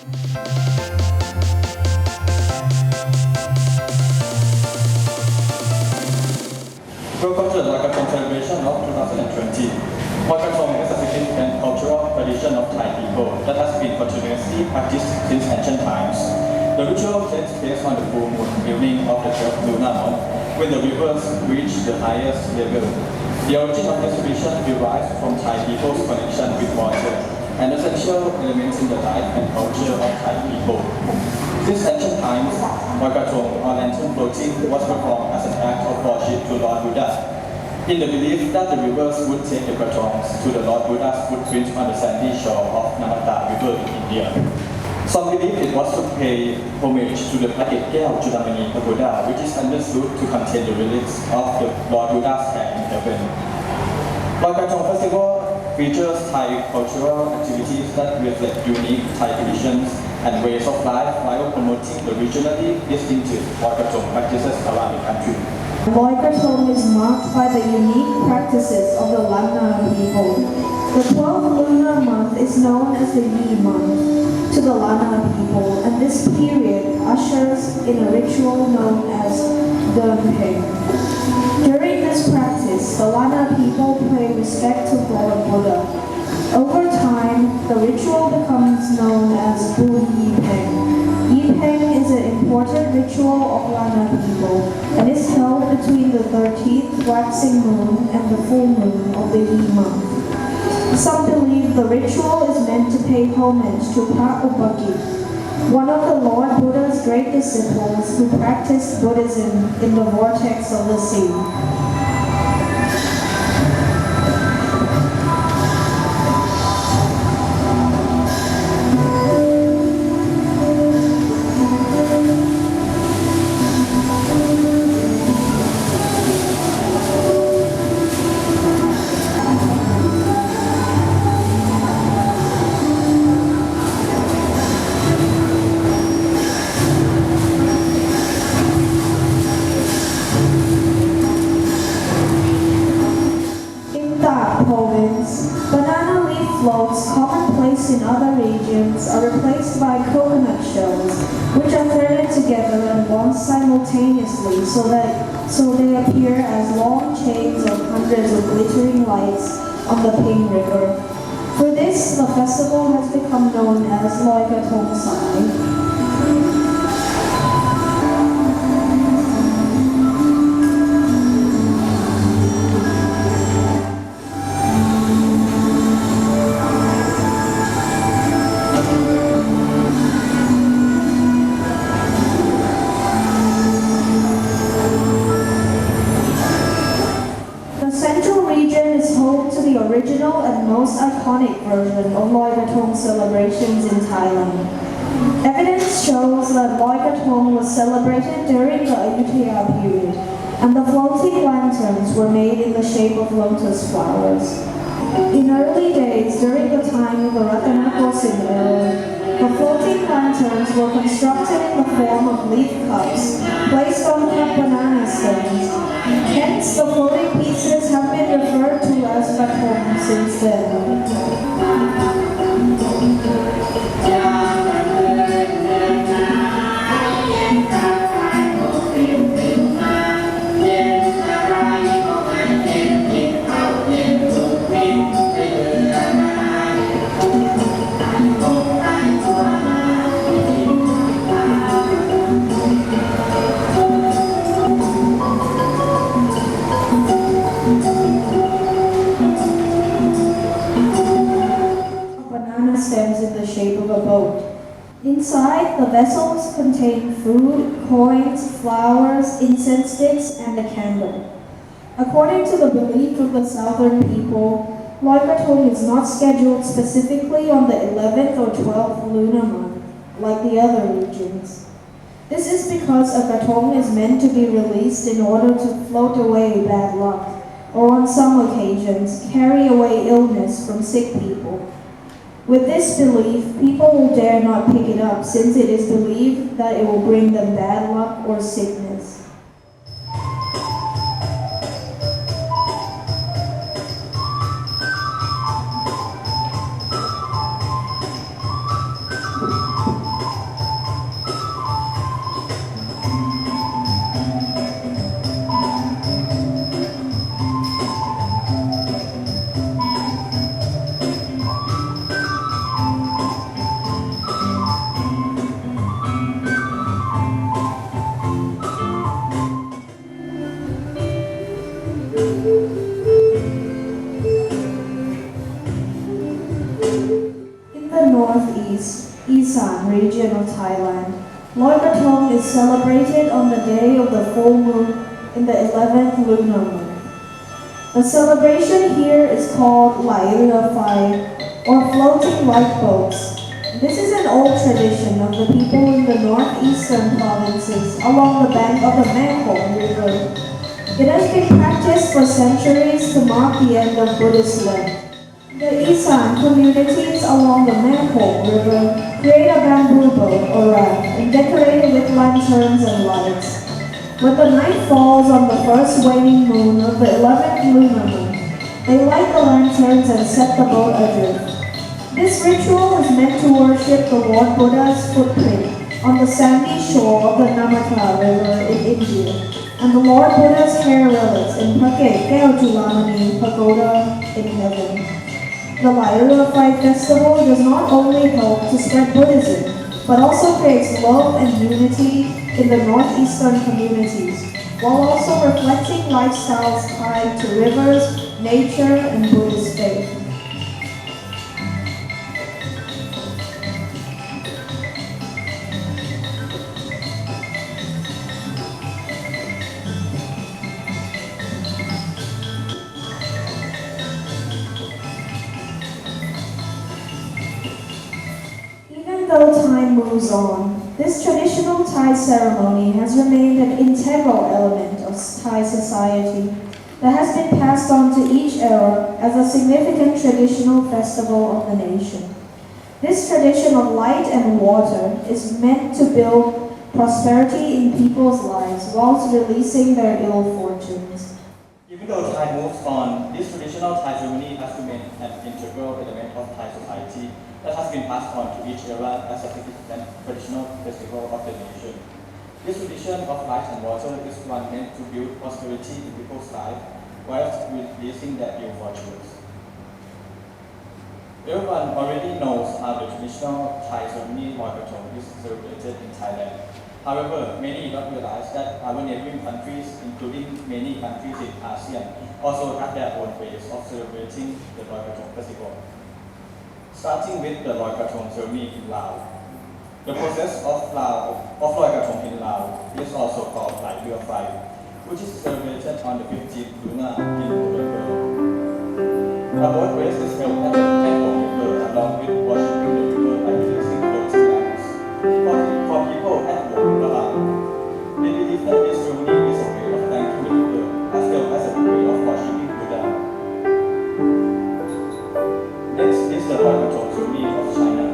Welcome to the Loy Krathong celebration of 2020. Loy Krathong is a significant cultural tradition of Thai people that has been continuously practiced since ancient times. The ritual takes place on the full moon evening of the 12th lunar month, when the rivers reach the highest level. The origin of this tradition derives from Thai people's connection with water, an essential element in the life and culture of Thai people. Since ancient times, Loy Krathong or lantern floating was performed as an act of worship to Lord Buddha, in the belief that the rivers would take the krathongs to the Lord Buddha's footprint on the sandy shore of Namata River in India. Some believe it was to pay homage to the Praket Gyal Chudamani Pagoda, which is understood to contain the relics of the Lord Buddha's hair in heaven. Loy Krathong Festival features Thai cultural activities that reflect unique Thai traditions and ways of life while promoting the regionally distinctive Loy Krathong practices around the country. Loy Krathong is marked by the unique practices of the Lanna people. The 12th lunar month is known as the Yi month to the Lanna people, and this period ushers in a ritual known as duang. During this practice, the Lanna people pay respect to Lord Buddha. Over time, the ritual becomes known as Poon Yi Pern is an important ritual of Lanna people and is held between the 13th waxing moon and the full moon of the Yi month. Some believe the ritual is meant to pay homage to Praemai, one of the Lord Buddha's great disciples who practiced Buddhism in the vortex of the sea. Banana leaf floats, commonplace in other regions, are replaced by coconut shells, which are threaded together and wound simultaneously so they appear as long chains of hundreds of glittering lights on the Ping River. For this, the festival has become known as Loy Krathong Sai. Original and most iconic version of Loy Krathong celebrations in Thailand. Evidence shows that Loy Krathong was celebrated during the Ayutthaya period, and the floating lanterns were made in the shape of lotus flowers. In early days, during the time of the Ratanakosin era, the floating lanterns were constructed in the form of leaf cups placed on cut banana stems. Hence, the floating pieces have been referred to as krathong since then. Stems in the shape of a boat. Inside, the vessels contain food, coins, flowers, incense sticks, and a candle. According to the belief of the southern people, Loy Krathong is not scheduled specifically on the 11th or 12th lunar month, like the other regions. This is because a krathong is meant to be released in order to float away bad luck, or on some occasions, carry away illness from sick people. With this belief, people will dare not pick it up since it is believed that it will bring them bad luck or sickness. Isan region of Thailand. Loy Krathong is celebrated on the day of the full moon in the 11th lunar moon. The celebration here is called Lai Rua Phai, or floating lifeboats. This is an old tradition of the people in the northeastern provinces along the bank of the Mangpor River. It has been practiced for centuries to mark the end of Buddhist Lent. The Isan communities along the Mangpor River create a bamboo boat or raft and decorate it with lanterns and lights. When the night falls on the first waning moon of the 11th lunar moon, they light the lanterns and set the boat adrift. This ritual is meant to worship the Lord Buddha's footprint on the sandy shore of the Namata River in India, and the Lord Buddha's hair relics in Phakhet Keo Julamani Pagoda in heaven. The Lai Rua Phai festival does not only help to spread Buddhism, but also creates love and unity in the northeastern communities, while also reflecting lifestyles tied to rivers, nature, and Buddhist faith. Though time moves on, this traditional Thai ceremony has remained an integral element of Thai society that has been passed on to each era as a significant traditional festival of the nation. This tradition of light and water is meant to build prosperity in people's lives whilst releasing their ill fortunes. Even though time moves on, this traditional Thai ceremony has remained an integral element of Thai society that has been passed on to each era as a significant traditional festival of the nation. This tradition of light and water is one meant to build prosperity in people's lives whilst releasing their ill fortunes. Everyone already knows how the traditional Thai ceremony Loy Krathong is celebrated in Thailand. However, many do not realize that our neighboring countries, including many countries in ASEAN, also have their own ways of celebrating the Loy Krathong festival. Starting with the Loy Krathong ceremony in Laos. The process of Loy Krathong in Laos is also called Lai Rua Phai, which is celebrated on the 15th lunar in November. A boat race is held at the Mangpor River along with worshipping the river by releasing floating lamps. For people at home, they believe that this ceremony is a way of thanking the river as well as a way of worshipping Buddha. Next is the Loy Krathong ceremony of China.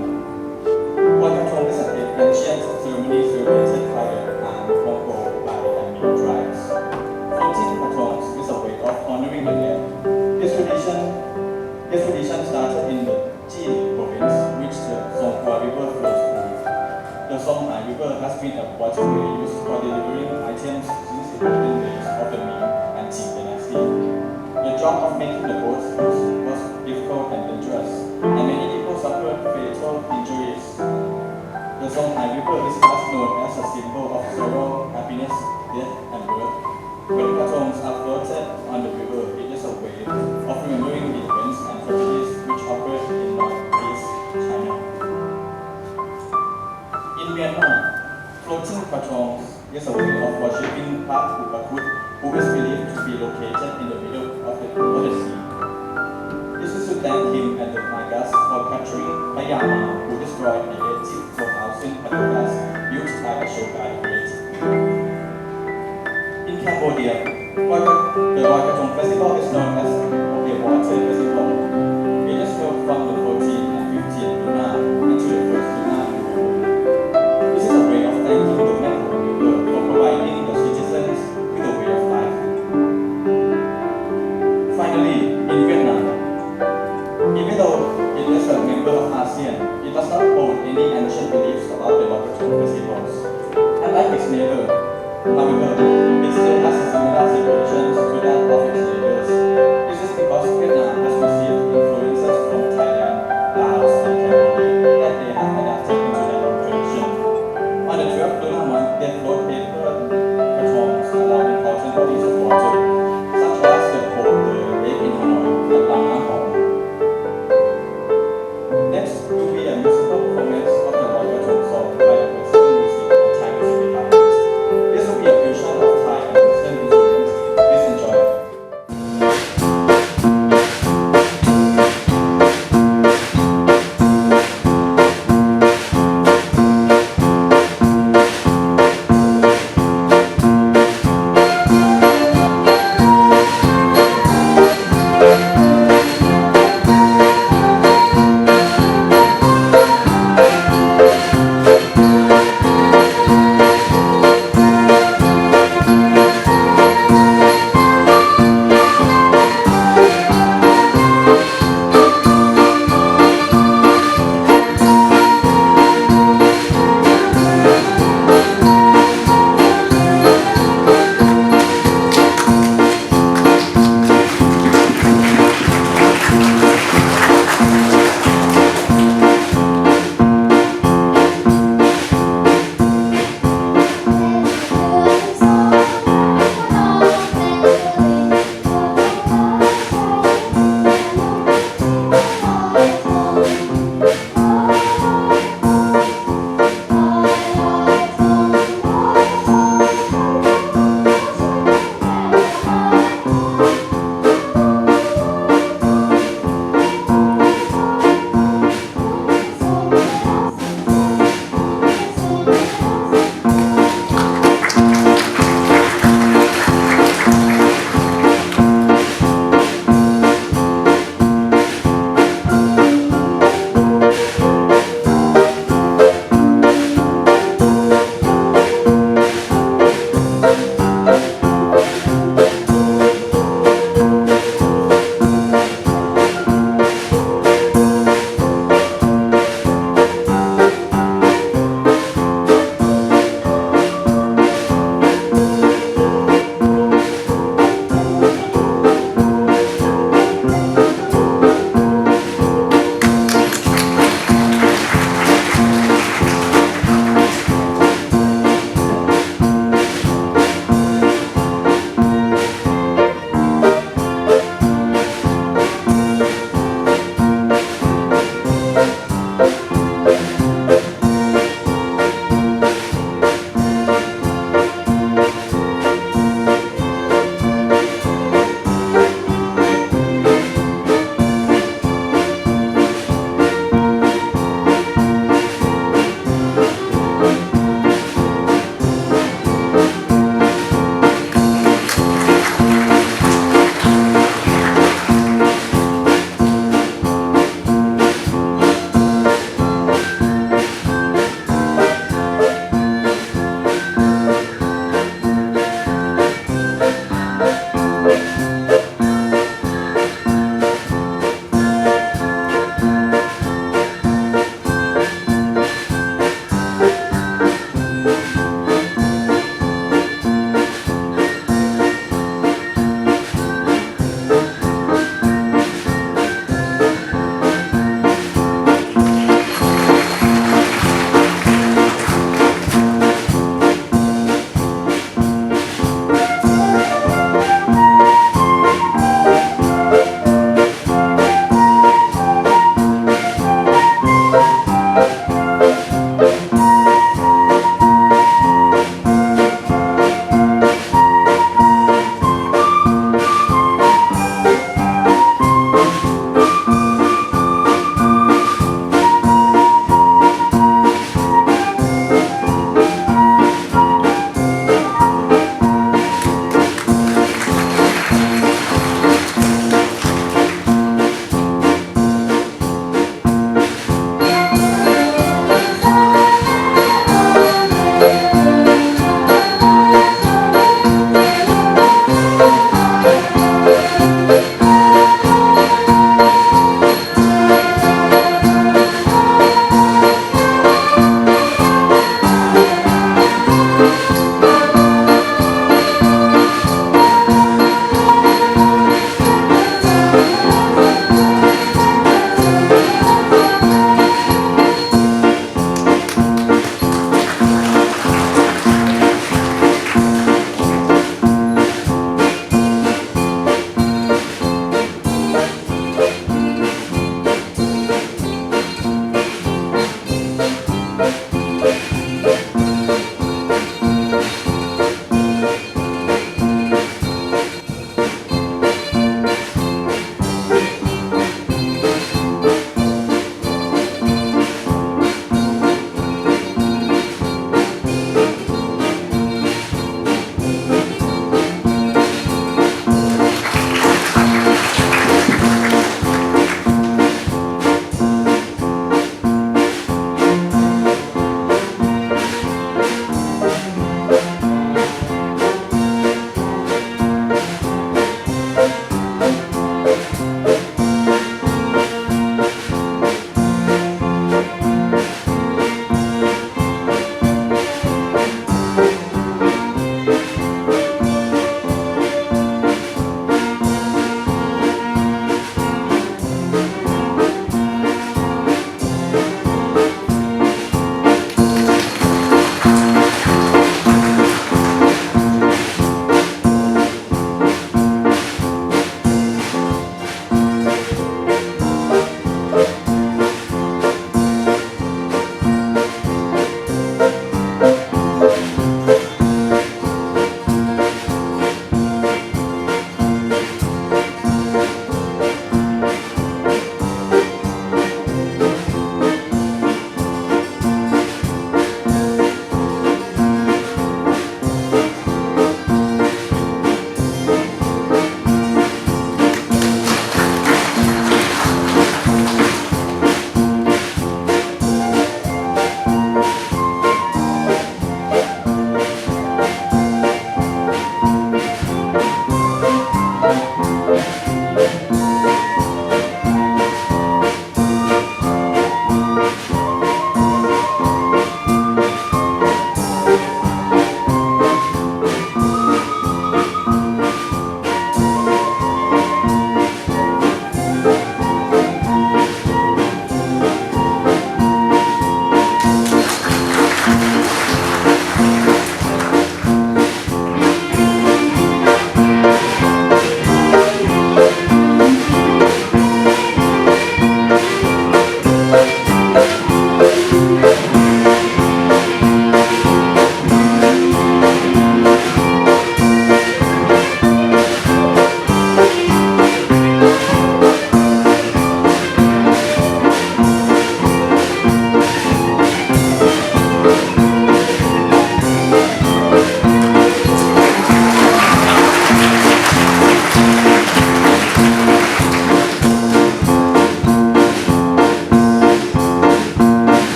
Loy Krathong is an ancient ceremony celebrated by the Mangpor, Bai, and Min tribes. Floating krathongs is a way of honoring the dead. This tradition started in the Jin province, which the Songkhla River flows through. The Songhai River has been a waterway used for delivering items since the golden days of the Ming and Qing dynasty. The job of making the boats was difficult and dangerous, and many people suffered fatal injuries. The Songhai River is thus known as a symbol of sorrow, happiness, death, and birth. When krathongs are floated on the river, it is a way of remembering the events and tragedies which occurred in northeast China. In Vietnam, floating krathongs is a way of worshipping Praemai, who is believed to be located in the middle of the sea. This is to thank him and the Nagas for capturing Praemai, who destroyed the Egypt 4,000 pagodas built by Ashoka the Great. In Cambodia, the Loy Krathong festival is known as the Water Festival. It is held from the 14th and 15th lunar until the 1st lunar November. This is a way of thanking the Mangpor River for providing the citizens with a way of life. Finally, in Vietnam, even though it is a member of ASEAN, it does not hold any ancient beliefs about the Loy Krathong festivals. Unlike its neighbor, however,